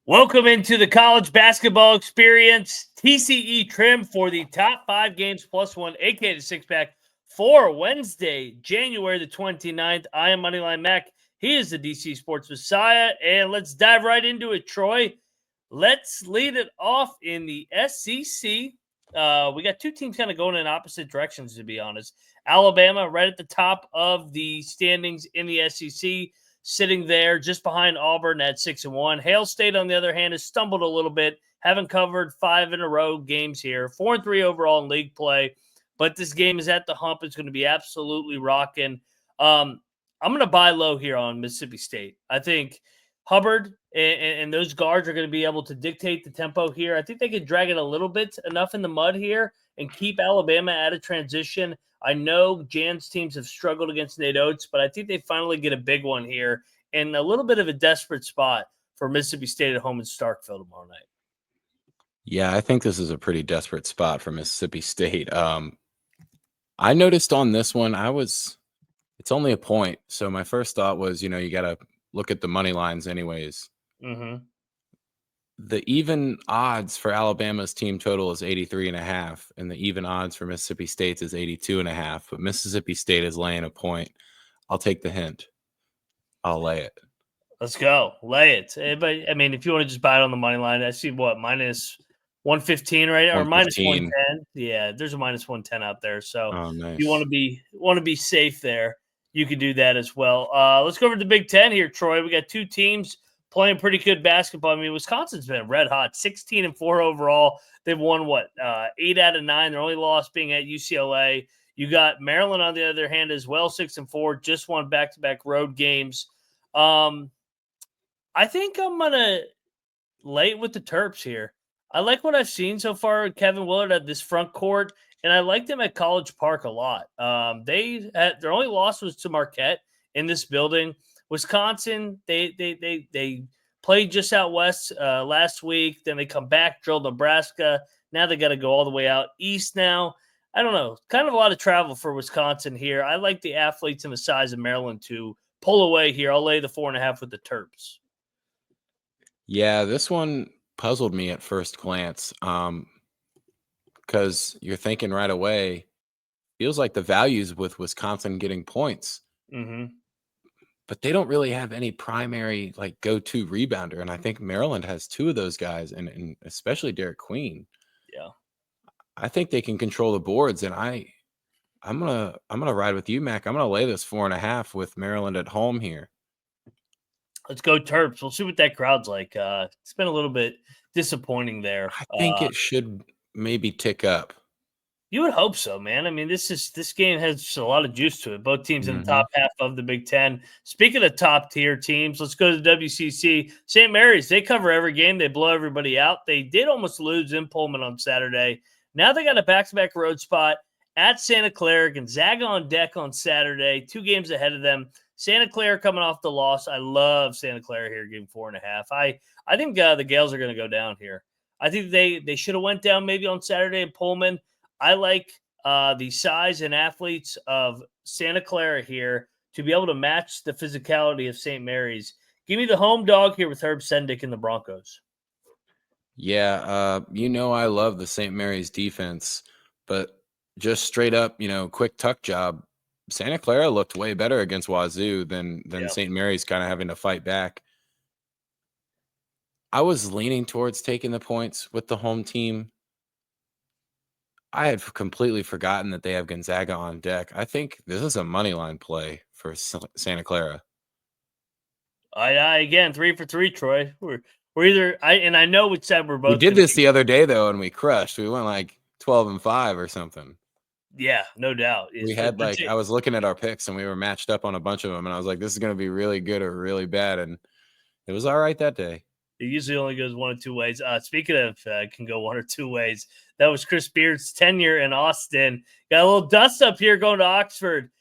Welcome into the college basketball experience. TCE trim for the top 5 games plus one, aka the six-pack for Wednesday, January the 29th. I am Moneyline Mac. He is the DC Sports Messiah. And let's dive right into it, Troy. Let's lead it off in the SEC. We got two teams kind of going in opposite directions, to be honest. Alabama right at the top of the standings in the SEC, sitting there just behind Auburn at 6-1. Hail State, on the other hand, has stumbled a little bit. Haven't covered 5 in a row games here. 4-3 overall in league play. But this game is at the hump. It's going to be absolutely rocking. I'm going to buy low here on Mississippi State. I think Hubbard and those guards are going to be able to dictate the tempo here. I think they can drag it a little bit enough in the mud here and keep Alabama out of transition. I know Jan's teams have struggled against Nate Oates, but I think they finally get a big one here and a little bit of a desperate spot for Mississippi State at home in Starkville tomorrow night. Yeah, I think this is a pretty desperate spot for Mississippi State. I noticed on this one, it's only a point. So my first thought was, you got to look at the money lines anyways. Mm-hmm. The even odds for Alabama's team total is 83.5, and the even odds for Mississippi State's is 82.5. But Mississippi State is laying a point. I'll take the hint. I'll lay it. Let's go. Lay it. But, I mean, if you want to just buy it on the money line, I see what, minus 115 right now, or minus 110. Yeah, there's a minus 110 out there. So nice. You want to be safe there, you can do that as well. Let's go over to the Big Ten here, Troy. We got two teams playing pretty good basketball. I mean, Wisconsin's been red hot, 16-4 overall. They've won 8 out of 9. Their only loss being at UCLA. You got Maryland on the other hand as well, 6-4, just won back-to-back road games. I think I'm gonna lay it with the Terps here. I like what I've seen so far with Kevin Willard at this front court, and I like them at College Park a lot. Their only loss was to Marquette in this building. Wisconsin, they played just out west last week. Then they come back, drilled Nebraska. Now they got to go all the way out east now. I don't know. Kind of a lot of travel for Wisconsin here. I like the athletes and the size of Maryland to pull away here. I'll lay the 4.5 with the Terps. Yeah, this one puzzled me at first glance because you're thinking right away, feels like the values with Wisconsin getting points. Mm-hmm. But they don't really have any primary go-to rebounder, and I think Maryland has 2 of those guys, and especially Derek Queen. Yeah, I think they can control the boards, and I'm gonna ride with you, Mac. I'm gonna lay this 4.5 with Maryland at home here. Let's go Terps. We'll see what that crowd's like. It's been a little bit disappointing there. I think it should maybe tick up. You would hope so, man. I mean, this game has a lot of juice to it. Both teams in the top half of the Big Ten. Speaking of top tier teams, let's go to the WCC. St. Mary's, they cover every game. They blow everybody out. They did almost lose in Pullman on Saturday. Now they got a back-to-back road spot at Santa Clara. Gonzaga on deck on Saturday. 2 games ahead of them. Santa Clara coming off the loss. I love Santa Clara here, getting 4.5. I think the Gales are going to go down here. I think they should have went down maybe on Saturday in Pullman. I like the size and athletes of Santa Clara here to be able to match the physicality of St. Mary's. Give me the home dog here with Herb Sendick and the Broncos. Yeah, I love the St. Mary's defense, but just straight up, quick tuck job. Santa Clara looked way better against Wazoo than St. Mary's kind of having to fight back. I was leaning towards taking the points with the home team. I had completely forgotten that they have Gonzaga on deck. I think this is a money line play for Santa Clara. I again 3 for 3, Troy. We're either I know we said we're both. We did this the other day though, and we crushed. We went 12-5 or something. Yeah, no doubt. We had I was looking at our picks and we were matched up on a bunch of them, and I was like, this is going to be really good or really bad, and it was all right that day. It usually only goes one of 2 ways. Speaking of can go 1 or 2 ways, that was Chris Beard's tenure in Austin. Got a little dust up here going to Oxford.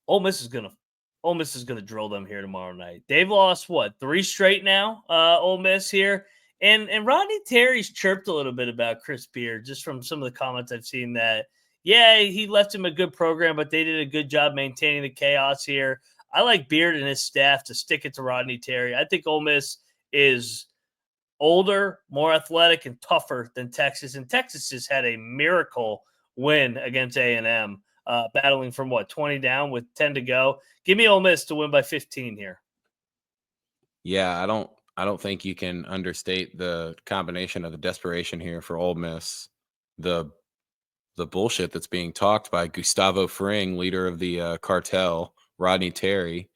Ole Miss is gonna drill them here tomorrow night. They've lost 3 straight now. Ole Miss here, and Rodney Terry's chirped a little bit about Chris Beard just from some of the comments I've seen that. Yeah, he left him a good program, but they did a good job maintaining the chaos here. I like Beard and his staff to stick it to Rodney Terry. I think Ole Miss is older, more athletic, and tougher than Texas. And Texas has had a miracle win against A&M, battling from 20 down with 10 to go. Give me Ole Miss to win by 15 here. Yeah, I don't think you can understate the combination of the desperation here for Ole Miss, the bullshit that's being talked by Gustavo Fring, leader of the cartel, Rodney Terry.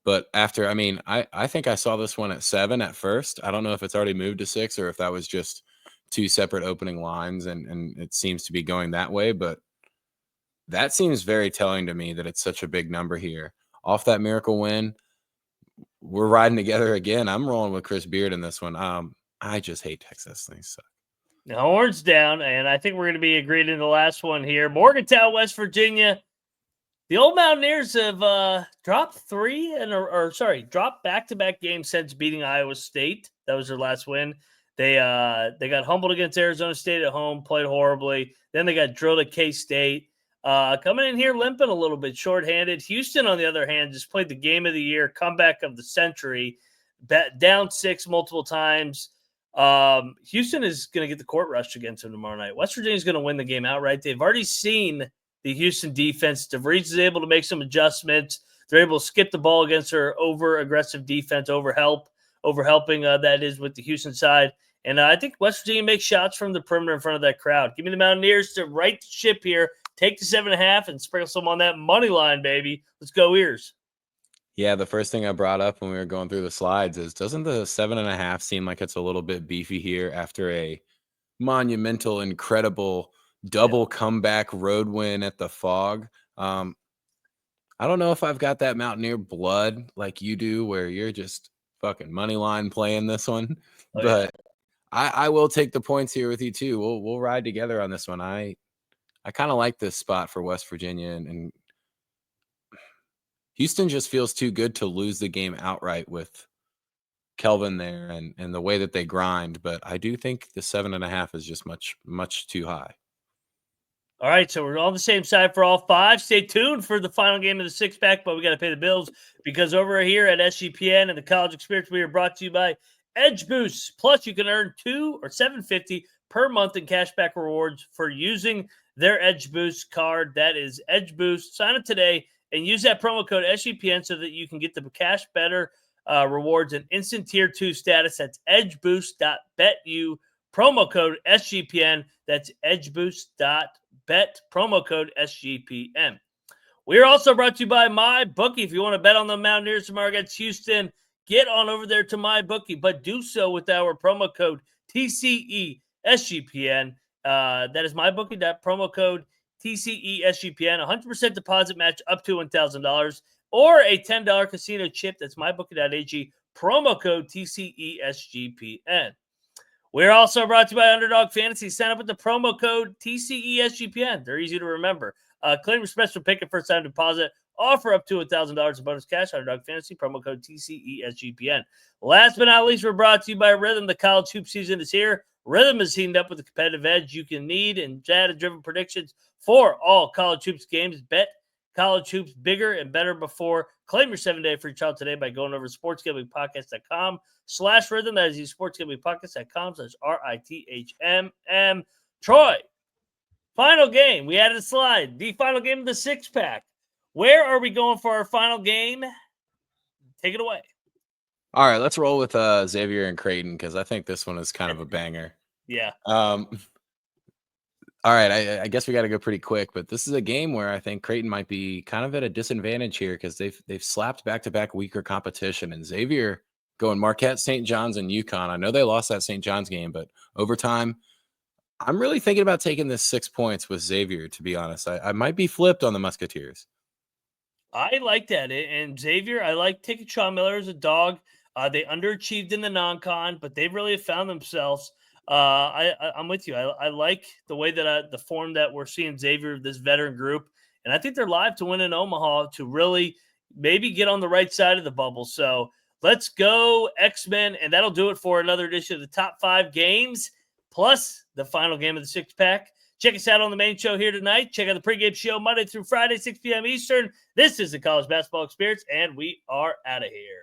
But after, I think I saw this one at 7 at first. I don't know if it's already moved to 6 or if that was just 2 separate opening lines and it seems to be going that way. But that seems very telling to me that it's such a big number here. Off that miracle win, we're riding together again. I'm rolling with Chris Beard in this one. I just hate Texas. They suck. The horns down, and I think we're going to be agreed in the last one here. Morgantown, West Virginia. The old Mountaineers have dropped dropped back-to-back games since beating Iowa State. That was their last win. They got humbled against Arizona State at home, played horribly. Then they got drilled at K-State. Coming in here limping a little bit, shorthanded. Houston, on the other hand, just played the game of the year, comeback of the century, down 6 multiple times. Houston is going to get the court rush against them tomorrow night. West Virginia is going to win the game outright. They've already seen the Houston defense. DeVries is able to make some adjustments. They're able to skip the ball against their over-aggressive defense, overhelping that is with the Houston side. And I think West Virginia makes shots from the perimeter in front of that crowd. Give me the Mountaineers to right the ship here. Take the 7.5 and sprinkle some on that money line, baby. Let's go Ears. Yeah, the first thing I brought up when we were going through the slides is, doesn't the 7.5 seem like it's a little bit beefy here after a monumental, incredible double comeback road win at the Fog? I don't know if I've got that Mountaineer blood like you do, where you're just fucking money line playing this one. But I will take the points here with you too. We'll ride together on this one. I kind of like this spot for West Virginia, and Houston just feels too good to lose the game outright with Kelvin there and the way that they grind. But I do think the 7.5 is just much too high. All right, so we're on the same side for all 5. Stay tuned for the final game of the 6-pack, but we got to pay the bills because over here at SGPN and the College Experience, we are brought to you by Edge Boost. Plus, you can earn $2 or $7.50 per month in cashback rewards for using their Edge Boost card. That is Edge Boost. Sign up today and use that promo code SGPN so that you can get the cash better rewards and instant tier 2 status. That's edgeboost.betu, promo code SGPN. That's edgeboost.bet, promo code SGPN. We are also brought to you by MyBookie. If you want to bet on the Mountaineers tomorrow against Houston, get on over there to MyBookie, but do so with our promo code TCESGPN. That is MyBookie, that promo code TCESGPN. 100% deposit match up to $1,000 or a $10 casino chip. That's mybookie.ag, promo code TCESGPN. We're also brought to you by Underdog Fantasy. Sign up with the promo code TCESGPN. They're easy to remember. Claim your special pick and first-time deposit. Offer up to $1,000 in bonus cash. Underdog Fantasy, promo code TCESGPN. Last but not least, we're brought to you by Rhythm. The college hoop season is here. Rhythm is teamed up with the competitive edge you can need and data-driven predictions for all college hoops games. Bet college hoops bigger and better before. Claim your 7-day free trial today by going over to sportsgamblingpodcast.com/rhythm. That is sportsgamblingpodcast.com/RITHMM. Troy, final game. We added a slide. The final game of the 6-pack. Where are we going for our final game? Take it away. All right, let's roll with Xavier and Creighton because I think this one is kind of a banger. Yeah. All right, I guess we got to go pretty quick, but this is a game where I think Creighton might be kind of at a disadvantage here because they've slapped back-to-back weaker competition, and Xavier going Marquette, St. John's, and UConn. I know they lost that St. John's game, but overtime, I'm really thinking about taking this 6 points with Xavier, to be honest. I might be flipped on the Musketeers. I like that. And Xavier, I like taking Sean Miller as a dog. They underachieved in the non-con, but they really have found themselves. I'm with you. I like the way that the form that we're seeing Xavier, this veteran group, and I think they're live to win in Omaha to really maybe get on the right side of the bubble. So let's go X-Men, and that'll do it for another edition of the top 5 games, plus the final game of the 6-pack. Check us out on the main show here tonight. Check out the pregame show Monday through Friday, 6 p.m. Eastern. This is the College Basketball Experience, and we are out of here.